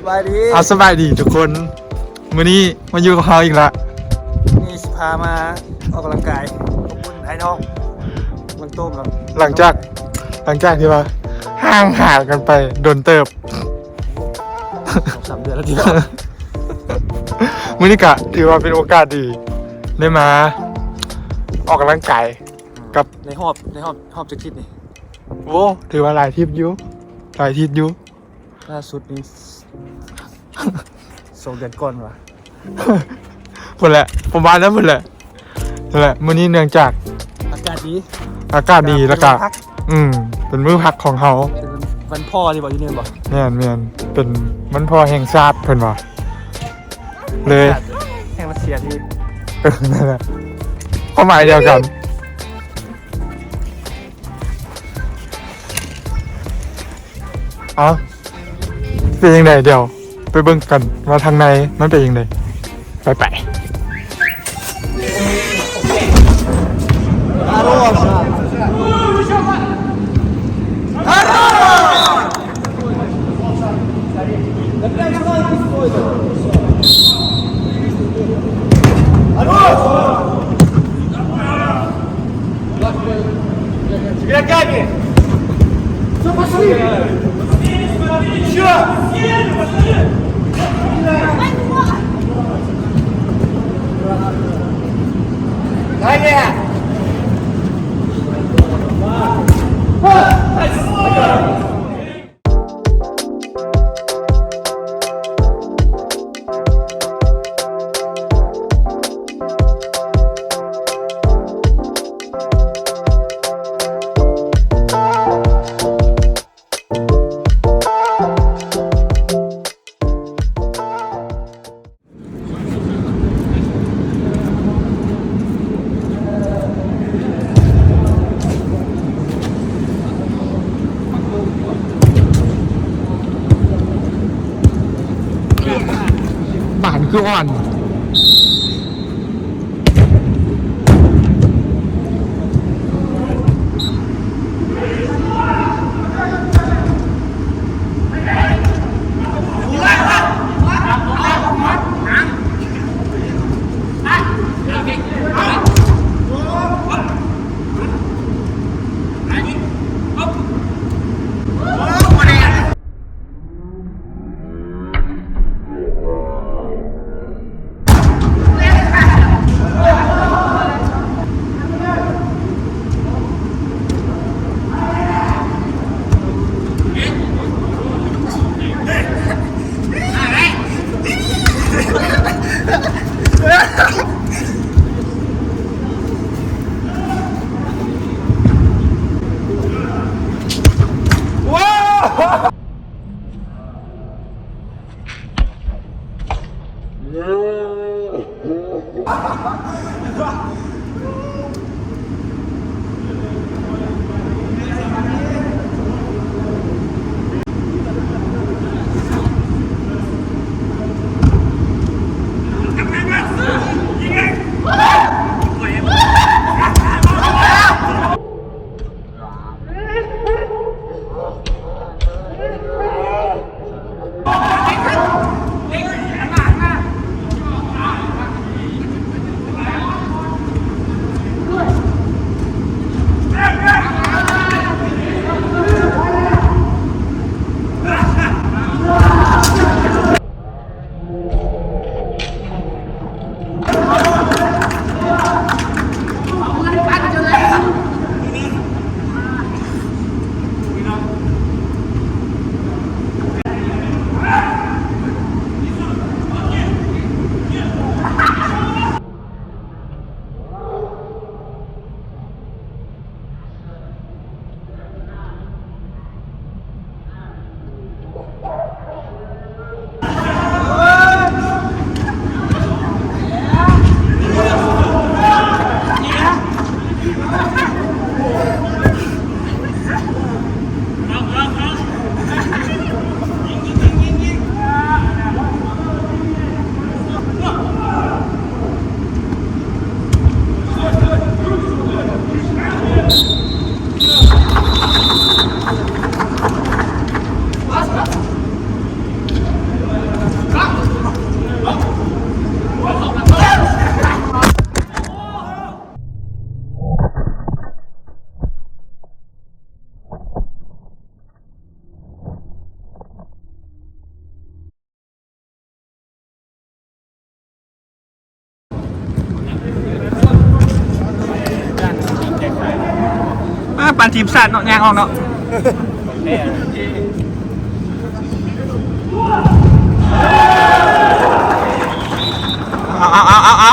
บายดีสบายดีทุกคนมื้อนี้มาอยู่กับเราอีกละนี่สิพามาออกกำลังกายขอบคุณไอ้น้องมันต้มแล้วหลังจากที่ว่าห่างหายกันไปโดนเติบ 3 เดือนแล้วทีเดียว มื้อนี้กะถือว่าเป็นโอกาสดีได้มาออกกำลังกายกับในหอบจะคิดนี่ โอ้ถือว่าหลายทริปอยู่ล่าสุดนี่2 เดือนก่อนวะ หมดแหละผมว่าแล้วหมดแหละนั่นแหละมื้อนี้เนื่องจาก อากาศดี อากาศดีแล้วก็เป็นมื้อพักของเฮาเป็นวันพ่อที่บอกอยู่เนี่ยบอก แม่นเป็นวันพ่อแห่งชาติเพิ่นว่าเลย แห่งรัสเซียที่ นั่นแหละความหมายเดียวกันเป็นยังไงเดี๋ยวไปเบิ่งกันว่าทางในมันเป็นยังไงไปป่านคืออ่อน ปันทีมชาติเนาะยางออกเนาะเอา